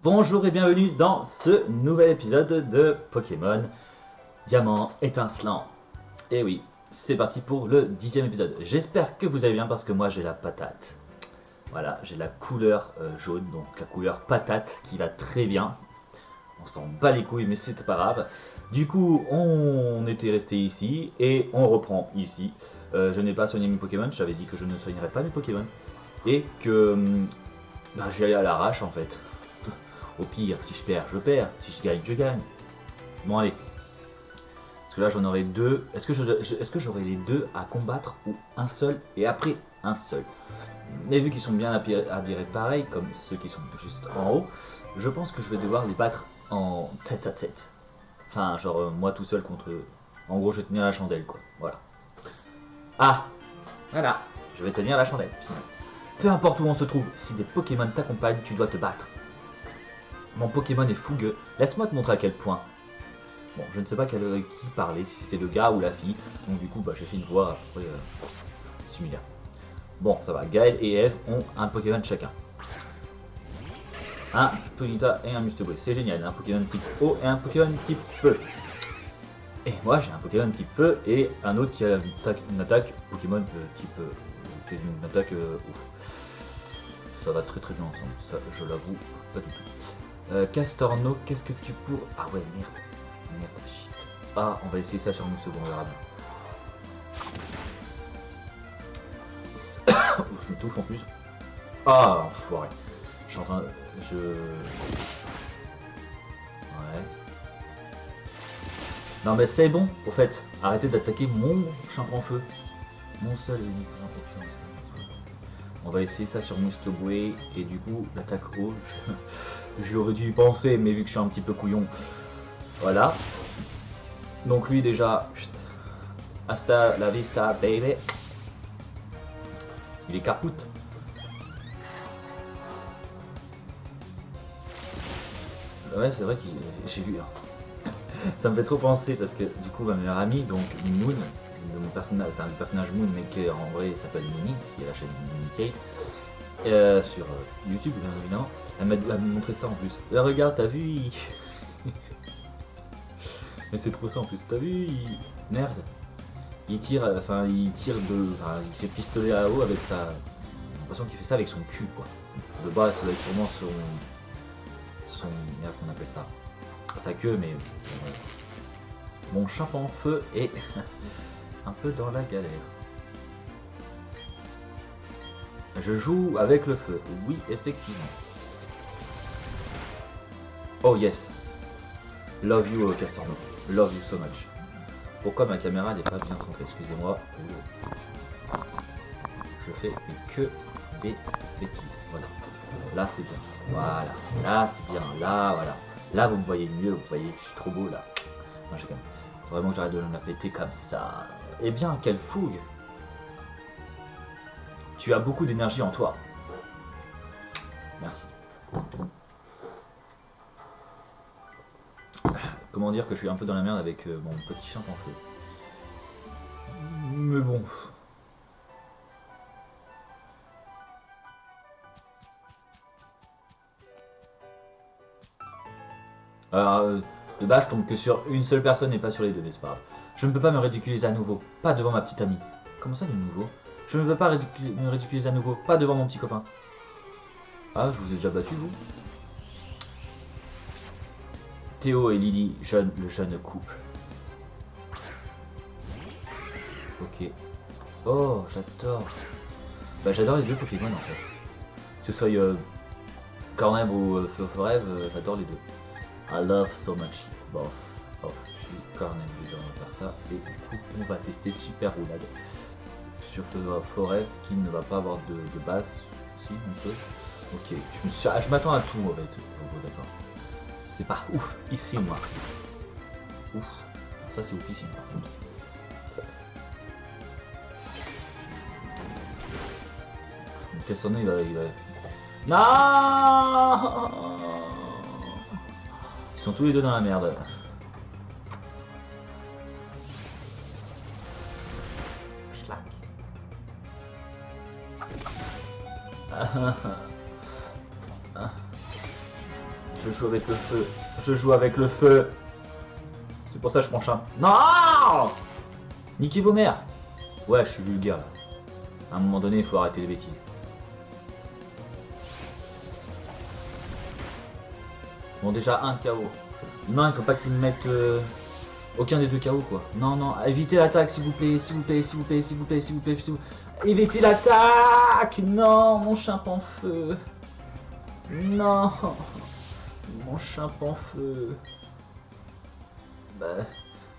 Bonjour et bienvenue dans ce nouvel épisode de Pokémon Diamant étincelant. Et oui, c'est parti pour le 10e épisode. J'espère que vous allez bien parce que moi j'ai la patate. Voilà, j'ai la couleur jaune, donc la couleur patate qui va très bien. On s'en bat les couilles mais c'est pas grave. Du coup, on était resté ici et on reprend ici. Je n'ai pas soigné mes Pokémon, j'avais dit que je ne soignerais pas mes Pokémon. Et que j'y allais à l'arrache en fait. Au pire, si je perds, je perds. Si je gagne, je gagne. Bon allez. Parce que là j'en aurai deux. Est-ce que j'aurai les deux à combattre ou un seul et après un seul? Mais vu qu'ils sont bien habillés pareil, comme ceux qui sont juste en haut, je pense que je vais devoir les battre en tête à tête. Enfin, genre moi tout seul contre eux. En gros, je vais tenir la chandelle quoi. Voilà. Ah, voilà. Je vais tenir la chandelle. Peu importe où on se trouve, si des Pokémon t'accompagnent, tu dois te battre. Mon Pokémon est fougueux. Laisse-moi te montrer à quel point. Bon, je ne sais pas qui parlait, si c'était le gars ou la fille. Donc du coup, j'ai fait une voix à peu près similaire. Bon, ça va. Gaël et Eve ont un Pokémon chacun. Un Ponyta et un Mustable. C'est génial. Un Pokémon type eau et un Pokémon type feu. Et moi, j'ai un Pokémon type feu et un autre qui a une attaque Pokémon type... c'est une attaque ouf. Ça va très bien ensemble. Ça, je l'avoue, pas du tout. Castorno, qu'est-ce que tu pourrais... Ah ouais, merde. Merde, shit. Ah, on va essayer ça sur une seconde, on verra bien. Je me touche en plus. Ah, enfoiré. Je suis en train... Ouais. Non mais c'est bon, au fait. Arrêtez d'attaquer mon champ-en-feu. Mon seul et unique champ-en-feu. On va essayer ça sur Moustobwe et du coup, l'attaque haut... J'aurais dû y penser, mais vu que je suis un petit peu couillon. Voilà. Donc lui déjà... Hasta la vista, baby. Il est carpoute. Ouais, c'est vrai que j'ai vu. Ça me fait trop penser parce que du coup ma meilleure amie, donc Moon, de mon personnage, enfin, le personnage Moon, mais qui en vrai s'appelle Moony, qui est la chaîne Moony Kate, sur YouTube bien évidemment. Elle m'a montré ça en plus. Là regarde, t'as vu Mais c'est trop ça en plus, t'as vu Merde. Il tire de... Enfin, il fait pistolet à eau avec sa... J'ai l'impression qu'il fait ça avec son cul quoi. De base, ça va être sûrement son... Merde, qu'on appelle ça. Sa queue, mais... Mon champ-en-feu est un peu dans la galère. Je joue avec le feu, oui, effectivement. Oh yes. Love you, Castorno. Love you so much. Pourquoi ma caméra n'est pas bien centrée? Excusez-moi. Je fais que des bêtises. Voilà. Là c'est bien. Voilà. Là c'est bien. Là voilà. Là vous me voyez mieux. Vous voyez, je suis trop beau là. Non, j'ai quand même. Faut vraiment que j'arrête de me la péter comme ça. Eh bien, quelle fougue. Tu as beaucoup d'énergie en toi. Merci. Comment dire que je suis un peu dans la merde avec mon petit champ en feu. Mais bon. Alors, de base, je tombe que sur une seule personne et pas sur les deux, mais c'est pas grave. Je ne peux pas me ridiculiser à nouveau, pas devant ma petite amie. Comment ça de nouveau? Je ne veux pas me ridiculiser à nouveau, pas devant mon petit copain. Ah, je vous ai déjà battu, vous? Théo et Lily, le jeune couple. Ok. Oh, j'adore. Bah, j'adore les deux Pokémon en fait. Que ce soit Cornèbre ou Forever, j'adore les deux. I love so much. Bon, je suis Cornèbre, on va faire ça. Et du coup, on va tester Super Roulade sur Forever qui ne va pas avoir de base. Si, un peu. Ok, je m'attends à tout en fait. D'accord. C'est pas ouf ici moi. Ouf. Ça c'est oufissime par contre. Quel sonnet il va... Non. Ils sont tous les deux dans la merde. Schlack. Je joue avec le feu. Je joue avec le feu. C'est pour ça que je prends champ. Non! Niquez vos mères. Ouais, je suis vulgaire là. À un moment donné, il faut arrêter les bêtises. Bon, déjà un KO. Non, il faut pas qu'il me mette aucun des deux KO quoi. Non, non, évitez l'attaque s'il vous plaît, s'il vous plaît, s'il vous plaît, s'il vous plaît, s'il vous plaît, s'il vous plaît. Évitez l'attaque. Non, mon chimpanzé feu. Non, mon chimpanzé feu. Bah,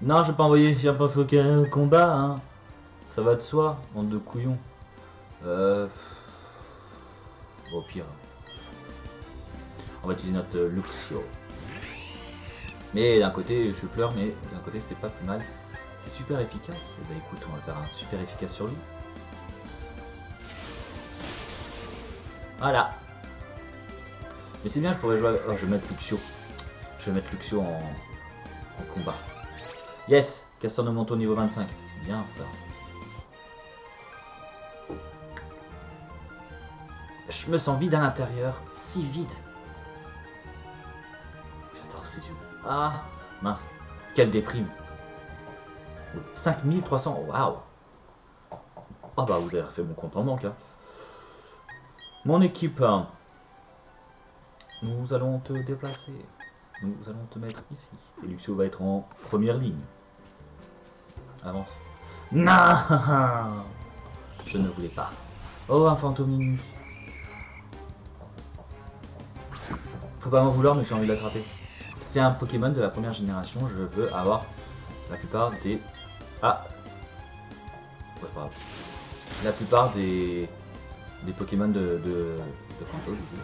non, je vais pas envoyer chimpanzé au combat, hein. Ça va de soi, bande de couillons. Au pire. On va utiliser notre Luxio. Mais d'un côté, je pleure, mais d'un côté, c'est pas plus mal. C'est super efficace. Et bah écoute, on va faire un super efficace sur lui. Voilà. Mais c'est bien, je pourrais jouer avec... Oh, je vais mettre Luxio. Je vais mettre Luxio en combat. Yes, Castor de Manteau niveau 25. Bien ça. Je me sens vide à l'intérieur. Si vide. J'adore ces yeux. Ah, mince. Quelle déprime. 5300. Waouh. Ah bah vous avez fait mon compte en banque. Hein. Mon équipe. Nous allons te déplacer. Nous allons te mettre ici. Et Luxio va être en première ligne. Avance. Non. Je ne voulais pas. Oh, un Fantominus. Faut pas m'en vouloir, mais j'ai envie de l'attraper. C'est un Pokémon de la première génération. Je veux avoir la plupart des... Ah. Ouais, pas grave. La plupart des Pokémon de Kanto, du coup.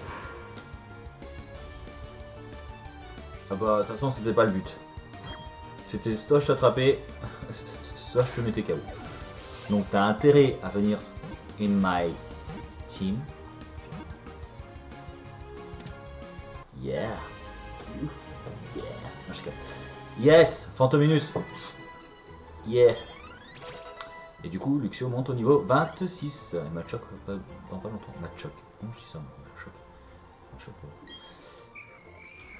Ah bah, de toute façon, c'était pas le but. C'était soit je t'attrapais, soit je te mettais KO. Donc t'as intérêt à venir in my team. Yeah. Yeah. Yes, Fantominus. Yeah. Et du coup, Luxio monte au niveau 26. Et Machoc dans pas longtemps. Machoc. Comment je dis ça? Machoc.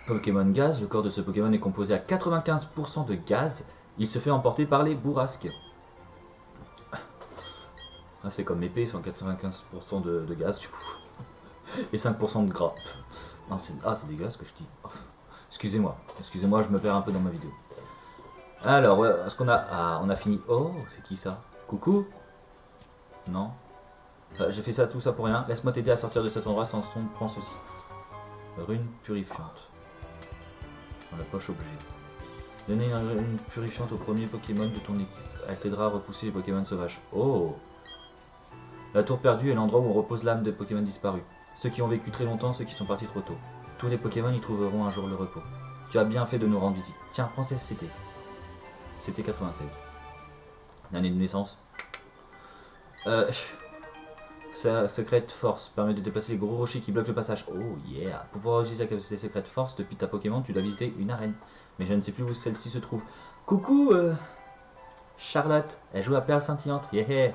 Pokémon gaz. Le corps de ce Pokémon est composé à 95% de gaz. Il se fait emporter par les bourrasques. Ah, c'est comme épée, ils sont 95% de gaz du coup. Et 5% de gras. Non, c'est dégueulasse ce que je dis. Oh. Excusez-moi, je me perds un peu dans ma vidéo. Alors, ouais, est-ce qu'on a... Ah, on a fini. Oh, c'est qui ça? Coucou? Non. J'ai fait ça, tout ça pour rien. Laisse-moi t'aider à sortir de cet endroit sans son prends ceci. Rune purifiante. Dans la poche objet. Donnez une rune purifiante au premier Pokémon de ton équipe. Elle t'aidera à repousser les Pokémon sauvages. Oh! La tour perdue est l'endroit où on repose l'âme de Pokémon disparus. Ceux qui ont vécu très longtemps, ceux qui sont partis trop tôt. Tous les Pokémon y trouveront un jour le repos. Tu as bien fait de nous rendre visite. Tiens, prends cette CT. C'était 96. L'année de naissance. Sa secrète force permet de déplacer les gros rochers qui bloquent le passage. Oh yeah. Pour pouvoir utiliser sa capacité secrète force depuis ta Pokémon, tu dois visiter une arène. Mais je ne sais plus où celle-ci se trouve. Coucou Charlotte. Elle joue à Perle Scintillante. Yeah.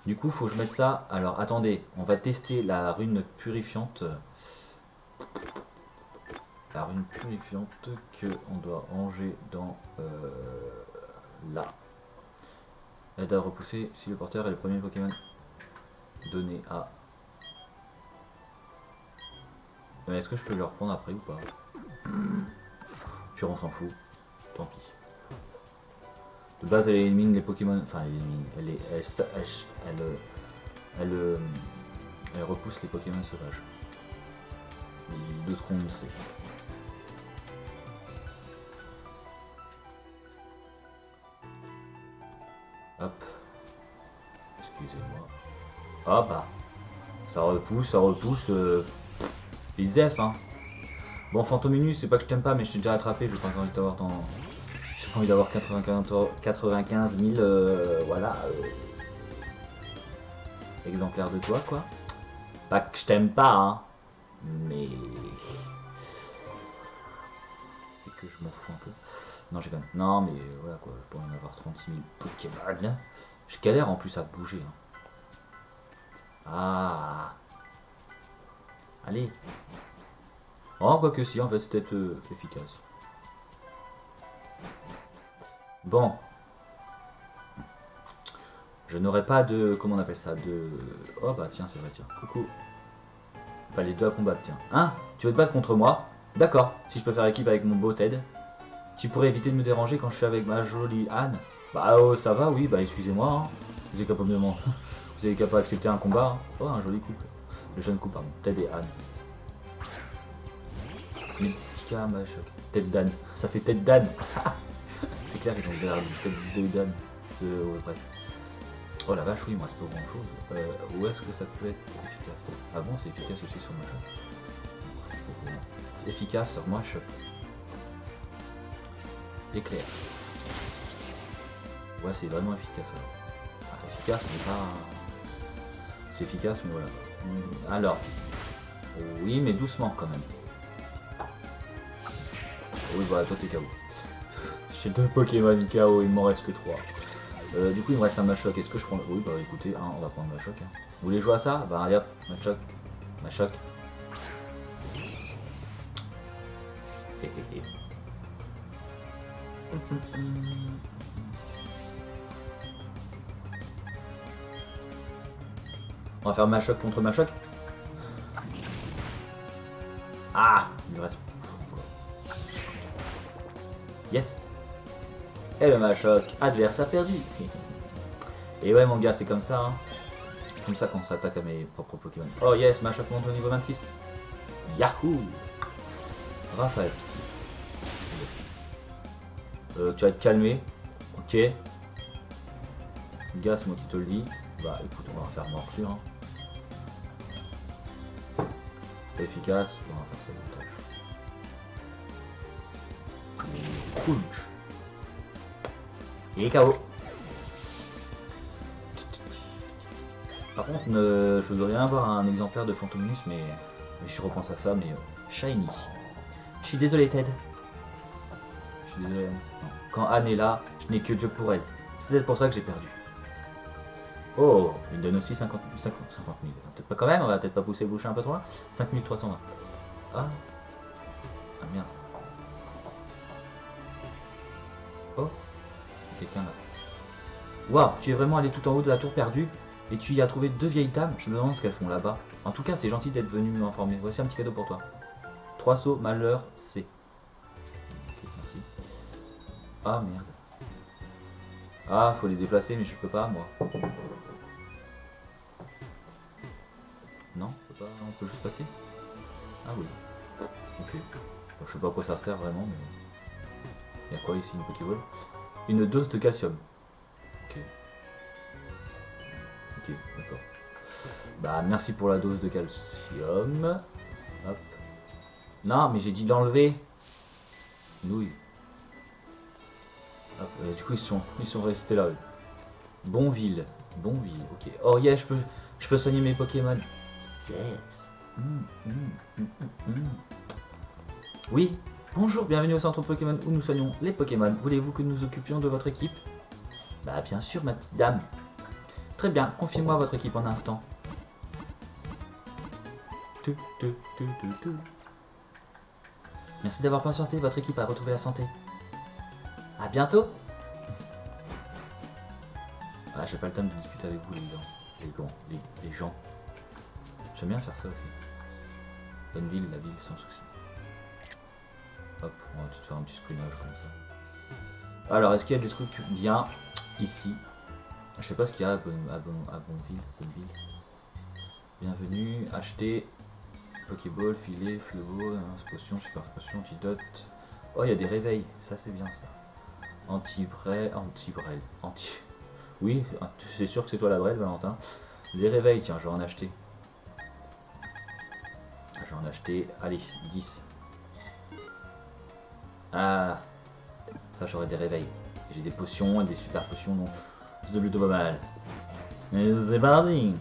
Du coup, faut que je mette ça. Alors, attendez. On va tester la rune purifiante. La rune purifiante que on doit ranger dans là. Elle doit repousser si le porteur est le premier Pokémon donné à... Mais est-ce que je peux le reprendre après ou pas? Puis on s'en fout. Tant pis. De base elle élimine les Pokémon... Enfin elle élimine... Elle repousse les Pokémon sauvages. De ce qu'on sait. Hop. Excusez-moi. Ah bah. Ça repousse. Bizef hein. Bon Fantominus, c'est pas que je t'aime pas mais je t'ai déjà attrapé, j'ai pas envie d'avoir ton... J'ai pas envie d'avoir 95 000 voilà. Exemplaires de toi quoi. Pas que je t'aime pas hein. Mais... C'est que je m'en fous un peu. Non, j'ai quand même. Non, mais voilà quoi, je pourrais en avoir 36 000 Pokémon. Je galère en plus à bouger. Hein. Ah. Allez. Oh, quoi que si, en fait, c'est peut-être efficace. Bon. Je n'aurai pas de... Comment on appelle ça? De... Oh bah tiens, c'est vrai, tiens. Coucou. Enfin, les deux à combattre, tiens. Hein? Tu veux te battre contre moi? D'accord. Si je peux faire équipe avec mon beau Ted. Tu pourrais éviter de me déranger quand je suis avec ma jolie Anne? Bah oh, ça va, oui, bah excusez-moi. Hein. Vous êtes capable de Vous êtes capable d'accepter un combat? Hein. Oh, un joli couple. Le jeune couple, pardon. Ted et Anne. Mythica, Machoc. Ted Dan. Ça fait Ted Dan. C'est clair qu'ils ont déjà Ted de Dan. Ouais, bref. Oh la vache, oui, moi c'est pas grand chose. Où est-ce que ça peut être efficace? Ah bon, c'est efficace aussi sur Machoc. Efficace sur Machoc. Éclair. Ouais, c'est vraiment efficace. Ah, efficace, mais pas. C'est efficace, mais voilà. Alors. Oui, mais doucement quand même. Oui, voilà, toi t'es KO. J'ai 2 Pokémon KO, il m'en reste que 3. Du coup, il me reste un Machoc. Est-ce que je prends le... Oui, bah écoutez, on va prendre Machoc. Hein. Vous voulez jouer à ça? Bah allez hop, Machoc. Machoc. On va faire Machoc contre Machoc. Ah, il me reste... Yes. Et le Machoc adverse a perdu. Et ouais mon gars, c'est comme ça. Hein. C'est comme ça qu'on s'attaque à mes propres Pokémon. Oh yes, Machoc monte au niveau 26. Yahoo. Raphaël. Tu vas te calmer. Ok. Gars, c'est moi qui te le dis. Bah écoute, on va faire morsure. Hein. C'est efficace. On va faire ça de cool. Il est KO. Par contre, je voudrais bien avoir un exemplaire de Phantomus, mais je repense à ça, mais shiny. Je suis désolé, Ted. Je suis désolé. Non. Quand Anne est là, je n'ai que Dieu pour elle. C'est peut-être pour ça que j'ai perdu. Oh, il me donne aussi 50 000. Peut-être pas quand même, on va peut-être pas pousser le boucher un peu trop loin. 5320. Ah. Ah merde. Oh. Quelqu'un là. Waouh, tu es vraiment allé tout en haut de la tour perdue et tu y as trouvé 2 vieilles dames. Je me demande ce qu'elles font là-bas. En tout cas, c'est gentil d'être venu m'informer. Voici un petit cadeau pour toi. 3 sauts, malheur, C. Ok, merci. Ah merde. Ah, faut les déplacer, mais je peux pas, moi. Non, on peut juste passer. Ah oui. Ok. Bon, je sais pas à quoi ça sert vraiment, mais... Il y a quoi ici, une Pokéball? Une dose de calcium. Ok. Ok, d'accord. Bah, merci pour la dose de calcium. Hop. Non, mais j'ai dit l'enlever. Nouille. Hop, du coup, ils sont restés là. Bonville. Bonville, ok. Oh yeah, je peux soigner mes Pokémon. Yes. Oui. Bonjour, bienvenue au centre Pokémon où nous soignons les Pokémon. Voulez-vous que nous occupions de votre équipe? Bah bien sûr, ma petite dame. Très bien, confiez-moi votre équipe en un instant. Merci d'avoir patienté, votre équipe a retrouvé la santé. À bientôt. Ah, j'ai pas le temps de discuter avec vous les gens. J'aime bien faire ça aussi. Bonne ville, la ville sans souci. Hop, on va tout faire un petit screenage comme ça. Alors, est-ce qu'il y a des trucs bien ici? Je sais pas ce qu'il y a à Bonville. Bienvenue, acheter Pokéball, filet, fleuvo, potion, super potion, antidote. Oh, il y a des réveils, ça c'est bien ça. Anti-brel. Oui, c'est sûr que c'est toi la brelle, Valentin. Les réveils, tiens, je vais en acheter. Allez, 10. Ah, ça j'aurai des réveils. J'ai des potions et des super potions, donc c'est plutôt pas mal. Mais c'est parti.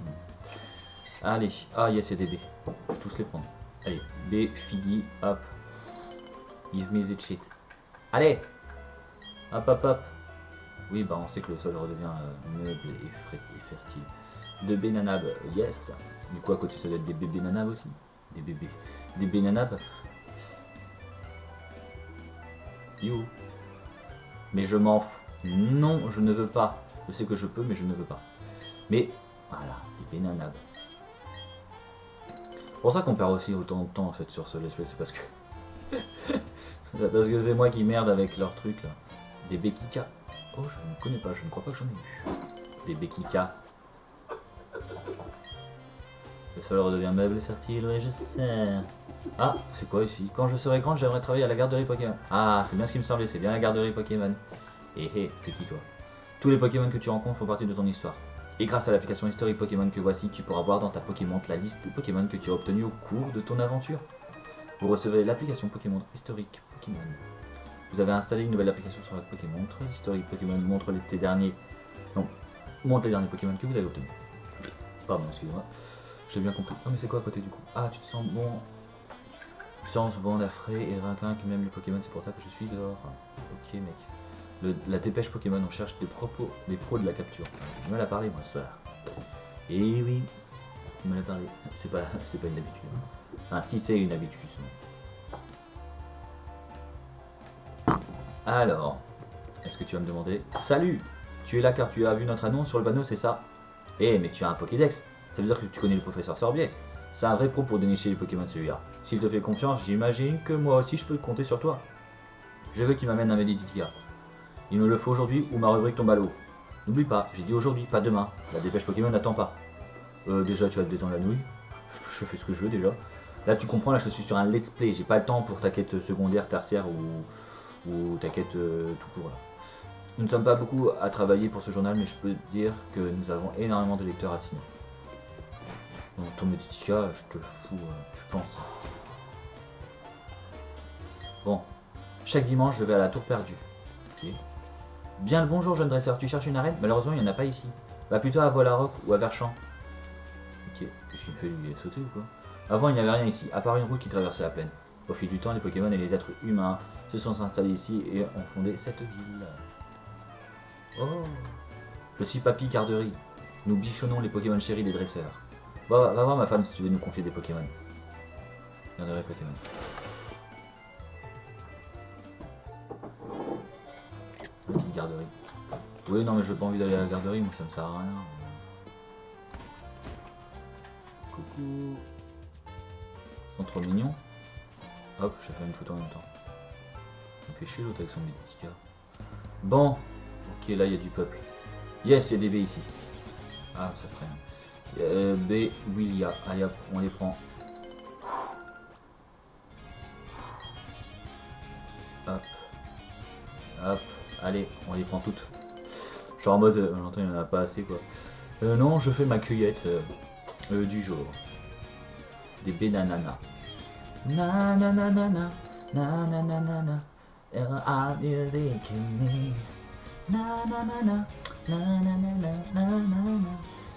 Allez, ah yes, c'est des B. Je vais tous les prendre. Allez, B, Figgy, hop. Give me the shit. Allez. Hop. Oui, bah on sait que le sol redevient meuble et fertile. De Bénanab, yes. Du coup, à côté, ça doit être des bébés nanab aussi. Des bébés nanab. You. Mais je m'en fous. Non, je ne veux pas. Je sais que je peux, mais je ne veux pas. Mais, voilà, il est nanab. C'est pour ça qu'on perd aussi autant de temps en fait sur ce let's play, c'est parce que... parce que c'est moi qui merde avec leurs trucs là. Des Bekika. Oh, je ne connais pas, je ne crois pas que j'en ai eu. Des Bekika. Le sol redevient meuble fertile, oui je sais. Ah, c'est quoi ici? Quand je serai grande, j'aimerais travailler à la garderie Pokémon. Ah, c'est bien ce qui me semblait, c'est bien la garderie Pokémon. Hé, c'est qui toi? Tous les Pokémon que tu rencontres font partie de ton histoire. Et grâce à l'application historique Pokémon que voici, tu pourras voir dans ta Pokémon la liste de Pokémon que tu as obtenus au cours de ton aventure. Vous recevez l'application Pokémon historique Pokémon. Vous avez installé une nouvelle application sur la Pokémon. Historique Pokémon montre tes derniers... Non, montre les derniers Pokémon que vous avez obtenus. Pardon, excusez-moi. J'ai bien compris. Ah mais c'est quoi à côté du coup? Ah, tu te sens bon. Tu te sens bon d'affray et vaincre même les Pokémon, c'est pour ça que je suis dehors. Ok mec. La dépêche Pokémon, on cherche des pros de la capture. J'ai du mal à parler moi ce soir. Et oui, tu me l'as parlé. C'est pas une habitude. Enfin si c'est une habitude. Alors, est-ce que tu vas me demander? Salut, tu es là car tu as vu notre annonce sur le panneau, c'est ça? Eh mais tu as un Pokédex. Ça veut dire que tu connais le professeur Sorbier. C'est un vrai pro pour dénicher les Pokémon celui-là. S'il te fait confiance, j'imagine que moi aussi je peux compter sur toi. Je veux qu'il m'amène un Medititia. Il me le faut aujourd'hui ou ma rubrique tombe à l'eau. N'oublie pas, j'ai dit aujourd'hui, pas demain. La dépêche Pokémon n'attend pas. Déjà tu vas te détendre la nouille. Je fais ce que je veux déjà. Là tu comprends, là je suis sur un let's play. J'ai pas le temps pour ta quête secondaire, tertiaire ou ta quête tout court là. Nous ne sommes pas beaucoup à travailler pour ce journal, mais je peux te dire que nous avons énormément de lecteurs à signer. Bon, ton Medititia, je te fous, je pense. Bon, chaque dimanche, je vais à la tour perdue. Ok. Bien le bonjour, jeune dresseur, tu cherches une arène? Malheureusement, il n'y en a pas ici. Va plutôt à Voilaroc ou à Verchamp. Ok, qu'est-ce qu'il fait? Il est sauté ou quoi? Avant, il n'y avait rien ici, à part une route qui traversait la plaine. Au fil du temps, les Pokémon et les êtres humains se sont installés ici et ont fondé cette ville. Oh, je suis Papy Garderie. Nous bichonnons les Pokémon chéris des dresseurs. Va voir ma femme si tu veux nous confier des Pokémon. Garderie Pokémon. Papy Garderie. Oui, non, mais j'ai pas envie d'aller à la garderie, moi ça me sert à rien. Coucou. Ils sont trop mignons. Hop, j'ai fait une photo en même temps. Ça me fait chier l'autre avec son Medititia. Bon, ok, là il y a du peuple. Yes, il y a des B ici. Ah, ça ferait rien. B, Willia. Allez hop, on les prend. Hop. Hop. Allez, on les prend toutes. Genre en mode, j'entends il n'y en a pas assez quoi. Non, je fais ma cueillette du jour. Des bénananas. Na na na na na na na na na na. Na na na na na na na na na.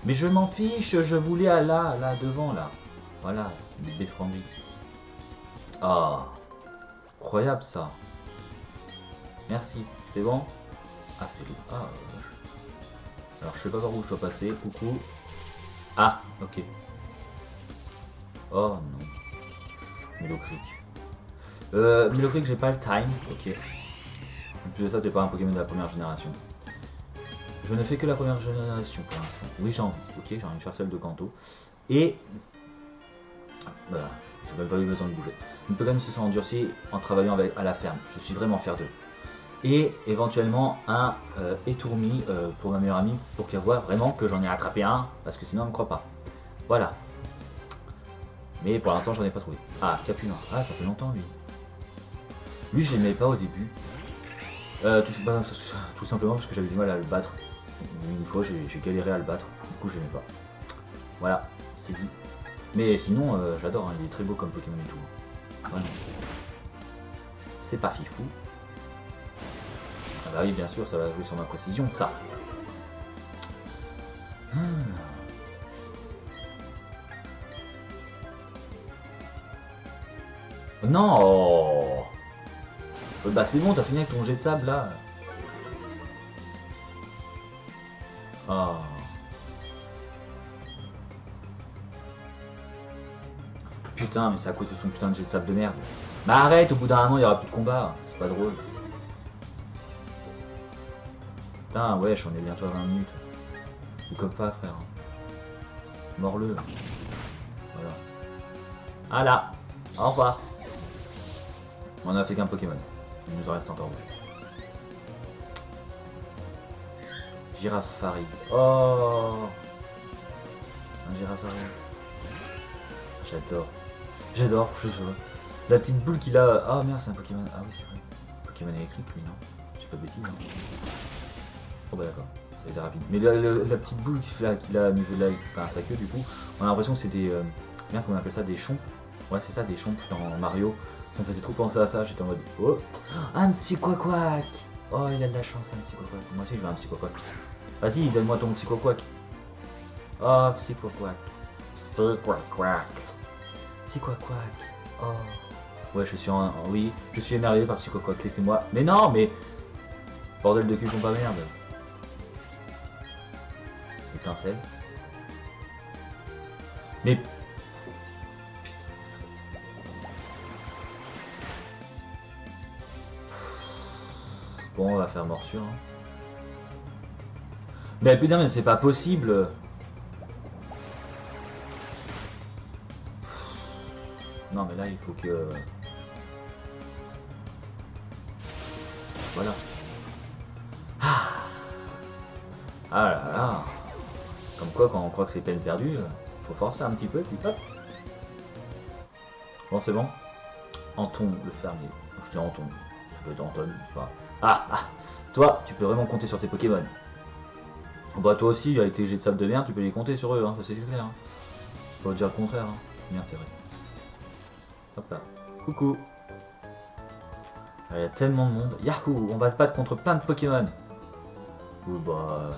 Mais je m'en fiche, je voulais à là devant là. Voilà, des friendly. Ah, incroyable ça. Merci, c'est bon? Ah c'est lourd. Ah, alors je sais pas par où je dois passer, coucou. Ah, ok. Oh non. Mélocric. Mélocric, j'ai pas le time, ok. En plus de ça, t'es pas un Pokémon de la première génération. Je ne fais que la première génération pour l'instant. Oui, j'ai envie, ok, j'ai envie de faire celle de Kanto. Et voilà, j'ai même pas eu besoin de bouger. Une Pokémon se sont endurcis en travaillant à la ferme. Je suis vraiment fier d'eux. Et éventuellement un étourmi pour ma meilleure amie pour qu'elle voit vraiment que j'en ai attrapé un parce que sinon elle me croit pas. Voilà. Mais pour l'instant j'en ai pas trouvé. Ah, Capulin. Ah, ça fait longtemps lui. Lui je l'aimais pas au début. Tout simplement parce que j'avais du mal à le battre. Une fois j'ai galéré à le battre. Du coup je l'aimais pas. Voilà, c'est dit. Mais sinon j'adore, hein, il est très beau comme Pokémon et tout. Vraiment. C'est pas fifou. Ah bah oui, bien sûr, ça va jouer sur ma précision, ça. Non oh. Bah c'est bon, t'as fini avec ton jet de sable, là. Oh. Putain, mais c'est à cause de son putain de jet de sable de merde. Bah arrête, au bout d'un moment, il y aura plus de combat. C'est pas drôle. Putain, wesh, on est bientôt à 20 minutes. Tu comme pas, frère. Mords-le. Voilà. Ah là. Au revoir. On a fait qu'un Pokémon. Il nous en reste encore deux. Girafari. Oh. Un Girafari. J'adore. J'adore, je vois. La petite boule qu'il a. Ah merde, c'est un Pokémon. Ah oui, c'est vrai. Pokémon électrique, lui, non? J'ai pas de bêtises, non? Oh bah d'accord, ça a été rapide. Mais la petite boule qu'il a à niveau de sa queue, du coup, on a l'impression que c'est des. Bien qu'on appelle ça des chompes. Ouais, c'est ça, des chompes dans Mario. Ça me faisait trop penser à ça. J'étais en mode. Oh, un petit Quack. Oh, il a de la chance, un petit Quack. Moi aussi, je veux un petit Quack. Vas-y, donne-moi ton petit Quack. Oh, petit Quack. Petit Quack. Petit Quack. Oh. Ouais, je suis en. Oui, je suis énervé par petit Quack. Laissez-moi. Mais non, mais. Bordel de cul, qu'on pas merde. Étincelle. Mais. Bon, on va faire morsure. Hein. Mais putain, mais c'est pas possible. Non, mais là, il faut que. Voilà. Ah là là. Comme quoi, quand on croit que c'est peine perdue, faut forcer un petit peu, puis hop. Bon, c'est bon. Anton, le fermier. Je dis Anton. Ça peut être Anton, c'est pas. Ah. Toi, tu peux vraiment compter sur tes Pokémon. Bah, toi aussi, avec tes jets de sable de mer, tu peux les compter sur eux, hein. Ça c'est clair. Hein. Faut dire le contraire. Hein. Merde, c'est vrai. Hop là. Coucou. Il y a tellement de monde. Yahoo, on va se battre contre plein de Pokémon. Ou bah.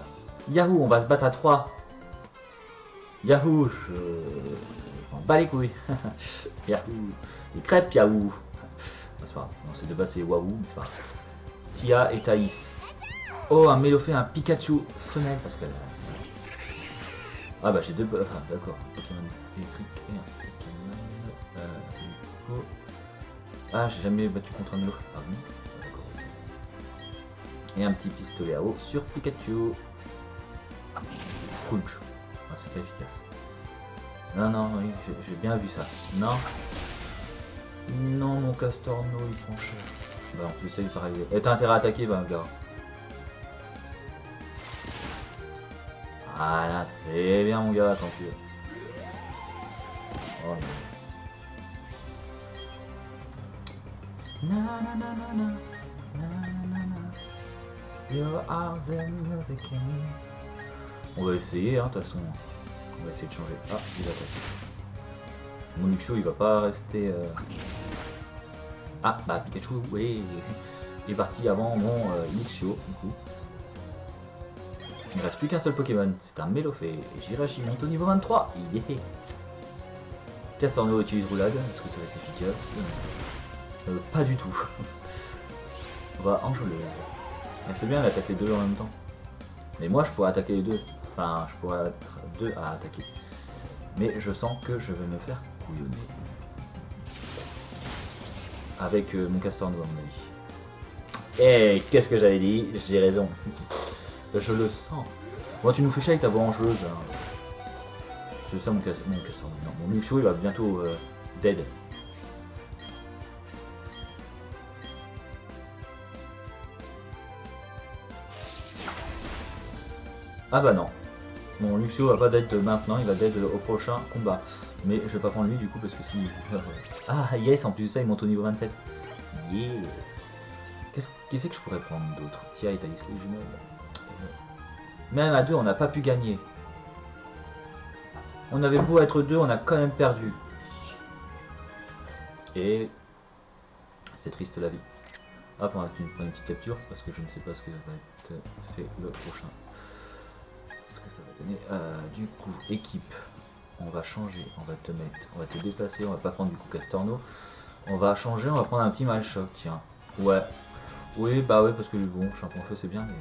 Yahoo, on va se battre à 3. Yahoo, je m'en bats les couilles. Yahoo. Les crêpes, Yahoo. C'est pas grave. Non, c'est de base, c'est Wahoo, mais c'est pas grave. Tia et Thaïs. Oh, un Mélophée, un Pikachu femelle parce que. Ah bah j'ai deux. Enfin, d'accord. Pokémon électrique et un Pokémon. Ah, j'ai jamais battu contre un Mélophée, pardon. Et un petit pistolet à eau sur Pikachu. Crunch. Ah, c'est pas efficace. Non, oui, j'ai bien vu ça. Non, mon Castorno, il prend cher. Bah, en plus, ça, il pareil. Et t'as intérêt à attaquer, bah, gars. Voilà, c'est bien, mon gars, tant pis. Oh non. You are the king. On va essayer, hein, de toute façon. On va essayer de changer. Ah, il attaque. Mon Luxio, il va pas rester. Ah, bah Pikachu, oui. Il est parti avant mon Luxio, du coup. Il ne reste plus qu'un seul Pokémon, c'est un Mélophée. Et Jirachi monte au niveau 23. Il est. Castorno utilise roulade, est-ce que ça va être efficace? Pas du tout. On va enjouler. C'est bien d'attaquer les deux en même temps. Mais moi je pourrais attaquer les deux. Enfin, je pourrais être deux à attaquer. Mais je sens que je vais me faire couillonner. Avec mon Castorno à mon avis. Et qu'est-ce que j'avais dit? J'ai raison. Je le sens. Bon, tu nous fais chier avec ta voix enjoueuse. Hein. Je sens mon Castorno. Non, mon Luxio il va bientôt dead. Ah bah non. Mon Luxio va pas dead maintenant, il va dead au prochain combat. Mais je vais pas prendre lui du coup parce que si... Ah yes, en plus de ça il monte au niveau 27. Yeah. Qu'est-ce que je pourrais prendre d'autre? Tia et Thaïs les jumelles. Même à deux on n'a pas pu gagner. On avait beau être deux, on a quand même perdu. Et... c'est triste la vie. Hop, on va prendre une petite capture parce que je ne sais pas ce que va être fait le prochain. Ce que ça va donner. Du coup, équipe. On va changer, on va te déplacer, on va pas prendre du coup Castorno. On va changer, on va prendre un petit Malchoc, tiens. Ouais. Oui, bah ouais, parce que bon, Champion Feu c'est bien, mais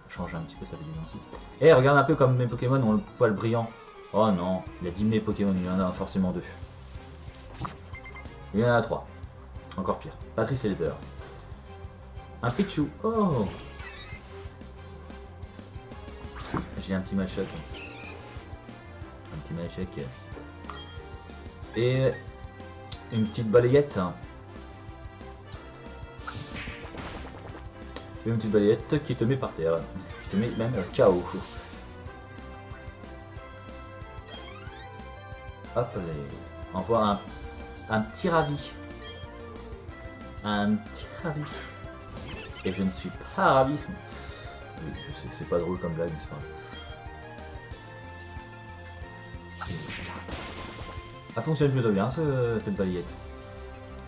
changer un petit peu, ça fait du bien aussi. Et regarde un peu comme mes Pokémon ont le poil brillant. Oh non, il a 10 000 Pokémon, il y en a forcément 2. Il y en a 3. Encore pire. Patrice Elder. Un Pichu. Oh. un petit match-up. Un petit match-up. Et une petite balayette. Et une petite balayette qui te met par terre. Qui te met même KO. Hop, allez. On voit un petit ravi. Un petit ravi. Et je ne suis pas ravi. Oui, je sais que c'est pas drôle comme blague, n'est-ce pas? Ça fonctionne plutôt bien cette balayette.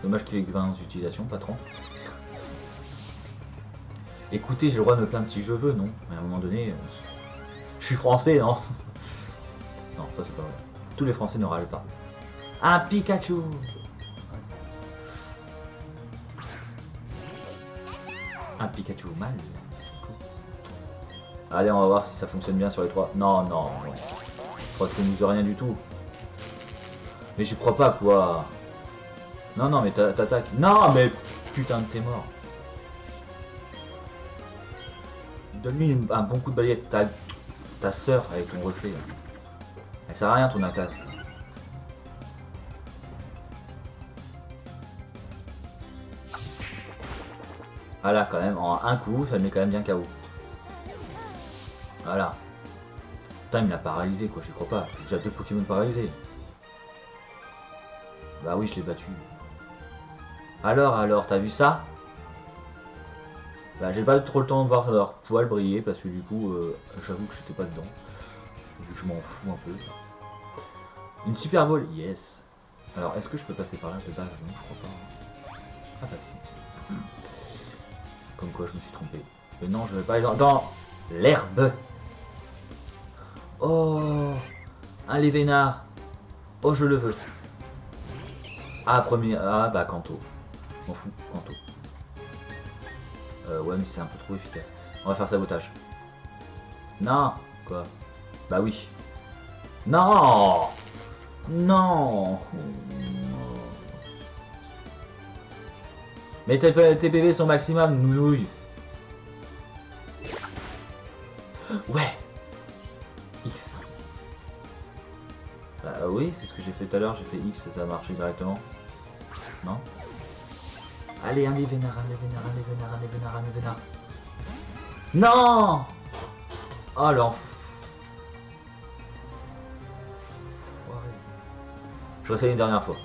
Dommage qu'il ait que 20 utilisations, pas 30. Écoutez, j'ai le droit de me plaindre si je veux, non? Mais à un moment donné, je suis français, non? Non, ça c'est pas vrai. Tous les Français ne râlent pas. Un Pikachu! Un Pikachu mal. Allez, on va voir si ça fonctionne bien sur les trois. Non, non, non. Je crois que ça nous a rien du tout. Mais j'y crois pas, quoi. Non, non, mais t'attaques. Non, mais putain, t'es mort. Donne-lui un bon coup de balayette. Ta sœur avec ton reflet. Là. Elle sert à rien ton attaque. Voilà, quand même, en un coup, ça met quand même bien KO. Voilà. Putain, il me l'a paralysé, quoi, j'y crois pas. J'ai déjà 2 Pokémon paralysés. Bah oui, je l'ai battu. Alors, t'as vu ça? Bah, j'ai pas trop le temps de voir leur poil briller parce que du coup, j'avoue que j'étais pas dedans. Vu que je m'en fous un peu. Une Super Ball, yes. Alors, est-ce que je peux passer par là de base? Non, je crois pas. Ah bah si. Comme quoi, je me suis trompé. Mais non, je vais pas aller dans l'herbe. Oh, un Lévénard. Oh, je le veux. Ah, premier. Ah, bah, Kanto. M'en fous, Kanto. Ouais, mais c'est un peu trop efficace. On va faire sabotage. Non. Quoi? Bah oui. Non. Non. Mais tes PV sont maximum, nounouille. Ouais. X. Bah oui, c'est ce que j'ai fait tout à l'heure, j'ai fait X et ça a marché directement. Non? Allez, un Lévénard, un Lévénard, un Lévénard, un Lévénard, un Lévénard. Non! Oh l'enfant. Je refais une dernière fois.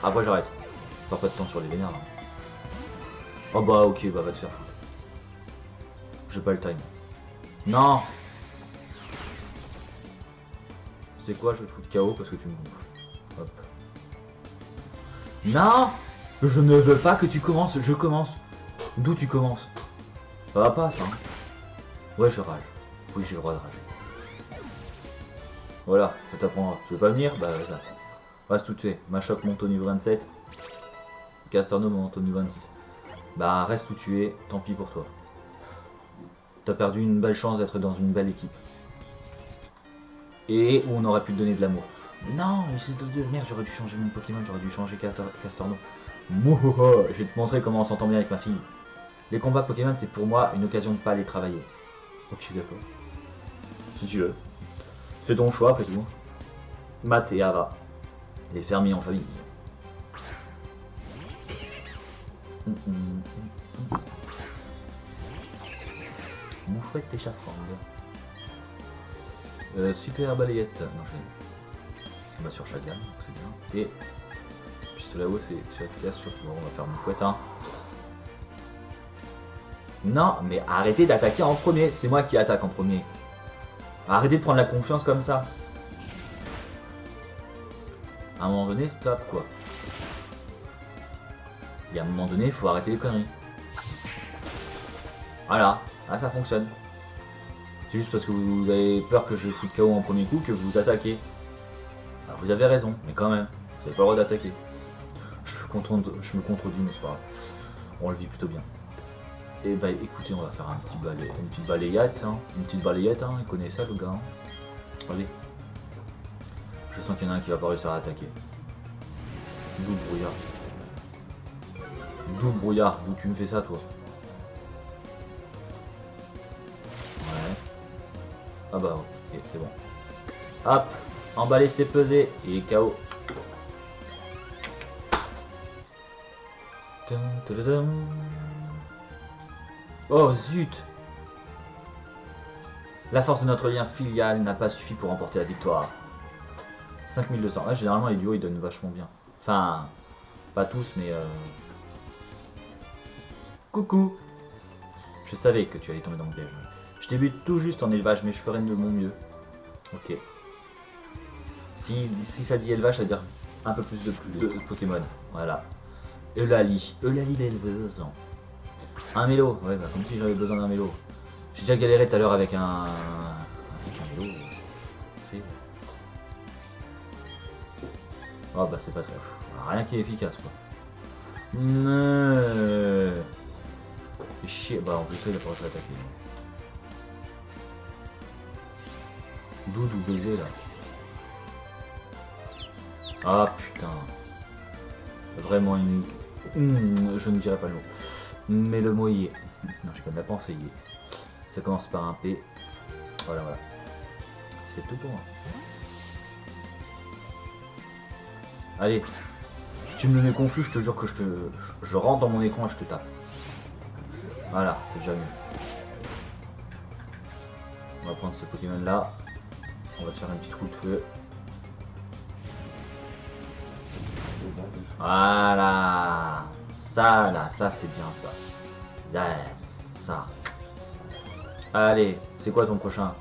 Après j'arrête. Pas de temps sur les vénères. Oh bah ok, bah va te faire foutre. J'ai pas le time. Non. C'est quoi, je vais te foutre KO parce que tu me gonfles. Hop. Non. Je ne veux pas que tu commences, je commence. D'où tu commences? Ça va pas ça hein. Ouais je rage. Oui j'ai le droit de rager. Voilà, ça t'apprendra. Tu veux pas venir? Bah ça. Reste tout fait. Machoc monte au niveau 27. Castorno monte au niveau 26. Bah reste où tu es, tant pis pour toi. T'as perdu une belle chance d'être dans une belle équipe. Et où on aurait pu te donner de l'amour. Non, mais c'est de merde, j'aurais dû changer mon Pokémon, j'aurais dû changer Castorno. Mouhoho, je vais te montrer comment on s'entend bien avec ma fille. Les combats Pokémon c'est pour moi une occasion de pas aller travailler. Ok d'accord. Si tu veux. C'est ton choix après tout. Matt et Ava. Les fermiers en famille. Moufouette et Chafrang. Super balayette. Non, je vais sur chaque gamme, c'est bien. Et puis là-haut, c'est efficace. Bon, on va faire Moufouette. Hein. Non, mais arrêtez d'attaquer en premier. C'est moi qui attaque en premier. Arrêtez de prendre la confiance comme ça. À un moment donné, stop quoi. Et à un moment donné, il faut arrêter les conneries. Voilà, ah, ça fonctionne. C'est juste parce que vous avez peur que je foute KO en premier coup que vous attaquez. Alors vous avez raison, mais quand même, vous n'avez pas le droit d'attaquer. Je me contredis, mais c'est pas grave. On le vit plutôt bien. Et bah écoutez, on va faire une petite balayette, hein. Une petite balayette, hein. Il connaît ça le gars. Hein. Regardez. Je sens qu'il y en a un qui va pas réussir à attaquer. D'où le brouillard. D'où le brouillard, d'où tu me fais ça toi? Ouais. Ah bah ok, c'est bon. Hop, emballé, c'est pesé. Et KO. Oh zut! La force de notre lien filial n'a pas suffi pour remporter la victoire. 5200. Ouais, généralement les duos ils donnent vachement bien. Enfin, pas tous, mais Coucou! Je savais que tu allais tomber dans le piège. Je débute tout juste en élevage, mais je ferai de mon mieux. Ok. Si ça dit élevage, ça veut dire un peu plus de Pokémon. Voilà. Eulalie l'éleveuse. Un mélo. Ouais, bah comme si j'avais besoin d'un mélo. J'ai déjà galéré tout à l'heure avec un mélo. Oh bah c'est pas très... Rien qui est efficace quoi. Fait chier. Bah en plus ça il a pas réussi à attaquer. Doudou baiser là. Ah putain. Vraiment une... je ne dirais pas le mot. Mais le mot y est. Non, je peux même pas penser y est. Ça commence par un P. Voilà, voilà. C'est tout pour moi. Allez. Si tu me le mets confus, je te jure que je rentre dans mon écran et je te tape. Voilà, c'est déjà mieux. On va prendre ce Pokémon là. On va faire un petit coup de feu. Voilà. Ça là, ça c'est bien ça. Yes, ça. Allez, c'est quoi ton prochain?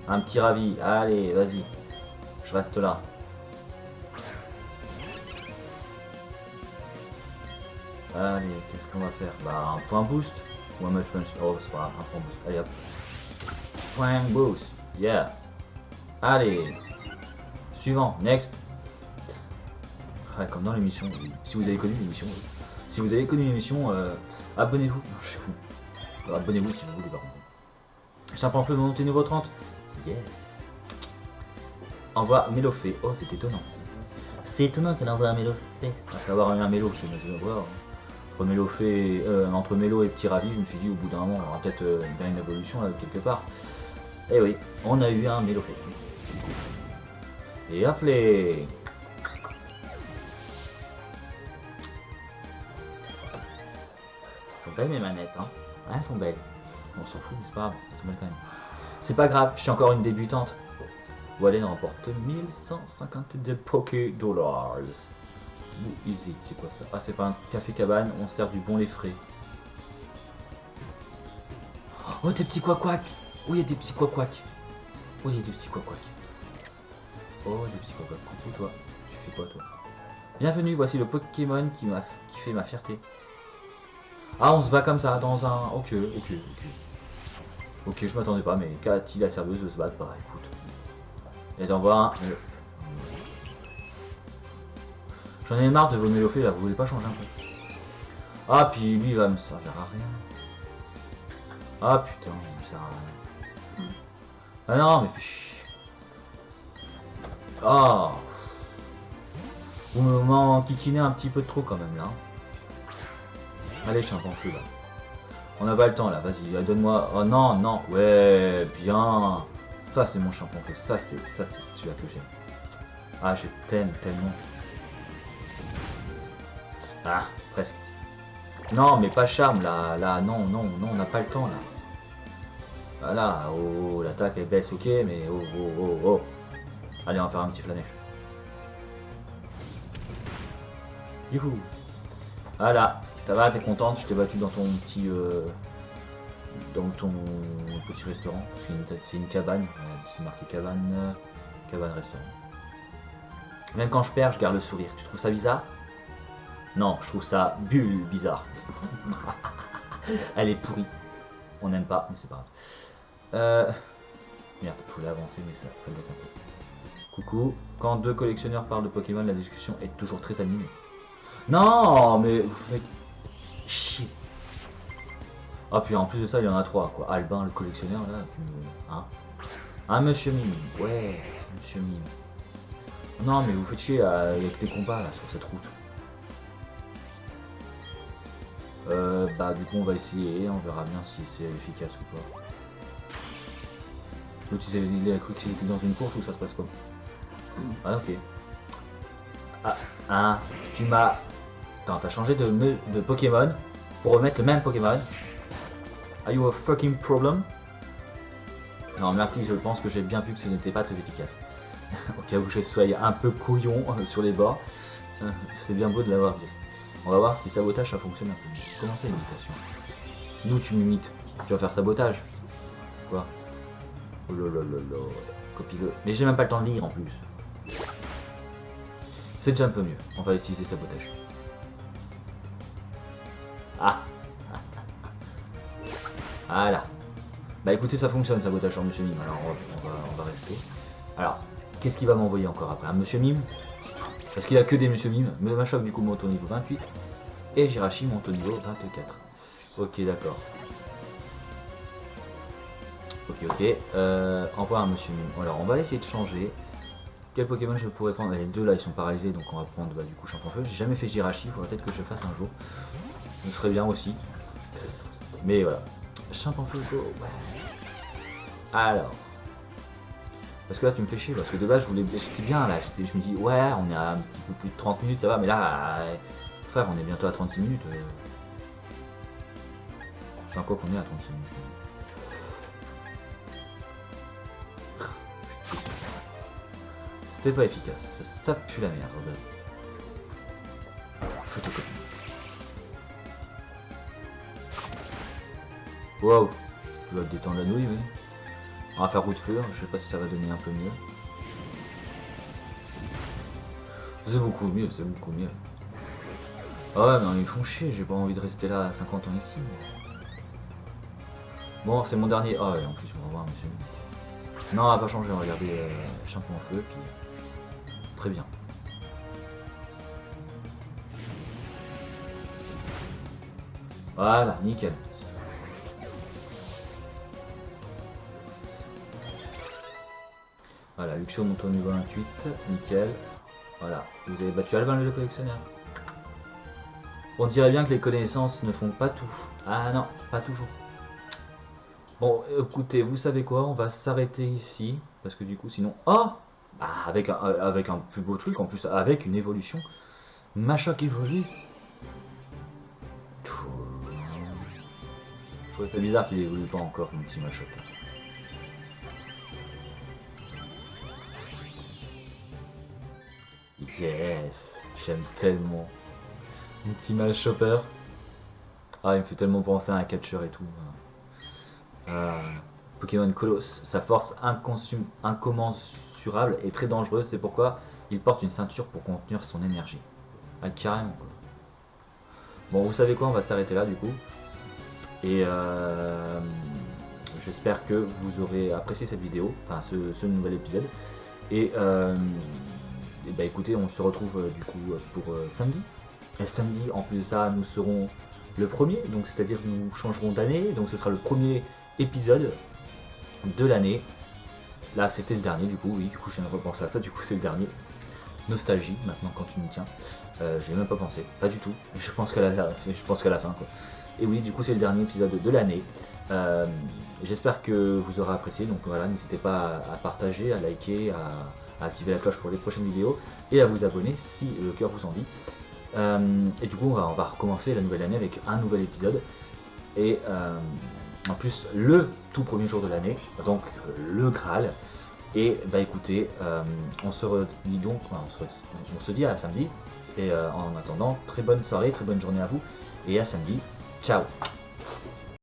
Un petit ravi. Allez, vas-y. Je reste là. Allez, qu'est-ce qu'on va faire? Bah, un point boost. Ou un match punch. Oh, c'est pas grave, un point boost. Allez hop. Point boost. Yeah. Allez. Suivant. Next. Ouais, comme dans l'émission. Si vous avez connu l'émission. Si vous avez connu l'émission, abonnez-vous. Je suis fou. Abonnez-vous si vous voulez, par contre. Chimpanzé peut monter niveau 30. Yes. Envoie Mélofée. Oh, c'est étonnant. C'est étonnant qu'elle envoie un Mélofée. À savoir un Mélo, je vais voir. Entre Mélofée, entre Mélo et Petit Ravi, je me suis dit au bout d'un moment, on aura peut-être bien une évolution là, quelque part. Et oui, on a eu un Mélofée. Et hop les. Sont belles mes manettes, hein. Ouais, elles sont belles. On s'en fout, mais c'est pas grave, elles sont belles quand même. C'est pas grave, je suis encore une débutante. Wallen remporte 1152 Poké Dollars. Ou easy, c'est quoi ça? Ah, c'est pas un café cabane, on sert du bon lait frais. Oh, des petits couac-couac. Oh, il y a des petits couac-couac. Oh, il y a des petits couac-couac. Oh, des petits couac-couac. Coucou toi. Tu fais quoi toi? Bienvenue, voici le Pokémon qui fait ma fierté. Ah, on se bat comme ça dans un... Ok. Ok, je m'attendais pas, mais Cathy la serveuse de se battre, bah écoute. Et d'en voir un... J'en ai marre de vos Mélofées là, vous voulez pas changer un peu? Ah, puis lui il va me servir à rien. Ah putain, il me sert à rien. Ah non, mais fais chier. Ah, vous m'enquiquinez un petit peu trop quand même là. Allez, je suis un peu en feu là. On n'a pas le temps là, vas-y, donne-moi. Oh non, non, ouais, bien. Ça c'est mon champion, ça c'est celui-là que j'aime. Ah, je t'aime tellement. Ah, presque. Non, mais pas charme là, non, on n'a pas le temps là. Voilà, oh, l'attaque elle baisse, ok, mais oh. Allez, on va faire un petit flanèche. Youhou. Voilà, ça va, t'es contente, je t'ai battu dans ton petit restaurant. C'est une cabane, c'est marqué cabane restaurant. Même quand je perds, je garde le sourire. Tu trouves ça bizarre? Non, je trouve ça bizarre. Elle est pourrie. On n'aime pas, mais c'est pas grave. Merde, je voulais avancer, mais ça doit être un peu. Coucou. Quand deux collectionneurs parlent de Pokémon, la discussion est toujours très animée. Non, mais vous faites chier. Ah, puis en plus de ça, il y en a trois, quoi. Albin, le collectionneur, là. Hein? Ah, Monsieur Mime. Ouais, Monsieur Mime. Non, mais vous faites chier avec les combats, là, sur cette route. Bah, du coup, on va essayer. On verra bien si c'est efficace ou pas. L'autre il a cru qu'il était dans une course ou ça se passe comme. Ah ok. Ah, hein, tu m'as... Attends, t'as changé de Pokémon pour remettre le même Pokémon. Are you a fucking problem? Non merci, je pense que j'ai bien vu que ce n'était pas très efficace. Au cas où je sois un peu couillon sur les bords. C'est bien beau de l'avoir dit. On va voir si sabotage ça fonctionne un peu mieux. Comment c'est l'imitation? Nous tu m'imites. Tu vas faire sabotage. Quoi? Oh là. Copie-le. Mais j'ai même pas le temps de lire en plus. C'est déjà un peu mieux. On va utiliser sabotage. Ah. Voilà. Bah écoutez, ça fonctionne sabotage sur Monsieur Mime. Alors on va rester. Alors, qu'est-ce qu'il va m'envoyer encore après? Un Monsieur Mime? Parce qu'il a que des Monsieur Mime. Mais Machoc du coup monte au niveau 28. Et Jirachi monte au niveau 24. Ok, d'accord. Ok. Envoie un Monsieur Mime. Alors on va essayer de changer. Quel Pokémon je pourrais prendre? Les deux là ils sont paralysés, donc on va prendre du coup Champion-Feu. J'ai jamais fait Jirachi, il faudrait peut-être que je le fasse un jour. Ce serait bien aussi. Mais voilà. Champion-Feu, go, ouais. Alors. Parce que là tu me fais chier, parce que de base je voulais. J'étais bien là, je me dis ouais on est à un petit peu plus de 30 minutes, ça va, mais là frère on est bientôt à 36 minutes. C'est encore qu'on est à 36 minutes. C'est pas efficace, ça pue la merde. Photocopie. Wow, tu vas te détendre la nouille, oui. On va faire roue de feu, je sais pas si ça va donner un peu mieux. C'est beaucoup mieux, c'est beaucoup mieux. Ah ouais, mais ils font chier, j'ai pas envie de rester là à 50 ans ici. Bon, c'est mon dernier. Ah ouais, en plus, on va voir, monsieur. Non, on va pas changer, on va regarder Champion en feu, puis. Très bien. Voilà, nickel. Voilà, Luxio monte au niveau 28, nickel. Voilà, vous avez battu Alvin le collectionneur. On dirait bien que les connaissances ne font pas tout. Ah non, pas toujours. Bon, écoutez, vous savez quoi, on va s'arrêter ici, parce que du coup sinon... Oh bah, avec un plus beau truc, en plus avec une évolution. Machoc évolue. Je trouve ça bizarre qu'il évolue pas encore, mon petit Machoc. Yes, j'aime tellement. Mon petit Machopper. Ah, il me fait tellement penser à un catcheur et tout. Pokémon Colosse, sa force incommensurable est très dangereuse, c'est pourquoi il porte une ceinture pour contenir son énergie. Ah, carrément quoi. Bon, vous savez quoi, on va s'arrêter là du coup. Et j'espère que vous aurez apprécié cette vidéo, enfin ce nouvel épisode. Et bah écoutez, on se retrouve du coup pour samedi. Et samedi, en plus de ça, nous serons le premier, donc c'est-à-dire nous changerons d'année, donc ce sera le premier épisode de l'année. Là c'était le dernier du coup, oui, du coup je viens de repenser à ça, du coup c'est le dernier. Nostalgie maintenant quand tu me tiens. J'ai même pas pensé, pas du tout. Je pense qu'à la fin quoi. Et oui, du coup c'est le dernier épisode de l'année. J'espère que vous aurez apprécié, donc voilà, n'hésitez pas à partager, à liker, à activer la cloche pour les prochaines vidéos et à vous abonner si le cœur vous en dit. Et du coup on va recommencer la nouvelle année avec un nouvel épisode. Et en plus le tout premier jour de l'année, donc le Graal. Et bah écoutez, on se dit donc, on se dit à samedi. Et en attendant, très bonne soirée, très bonne journée à vous. Et à samedi, ciao.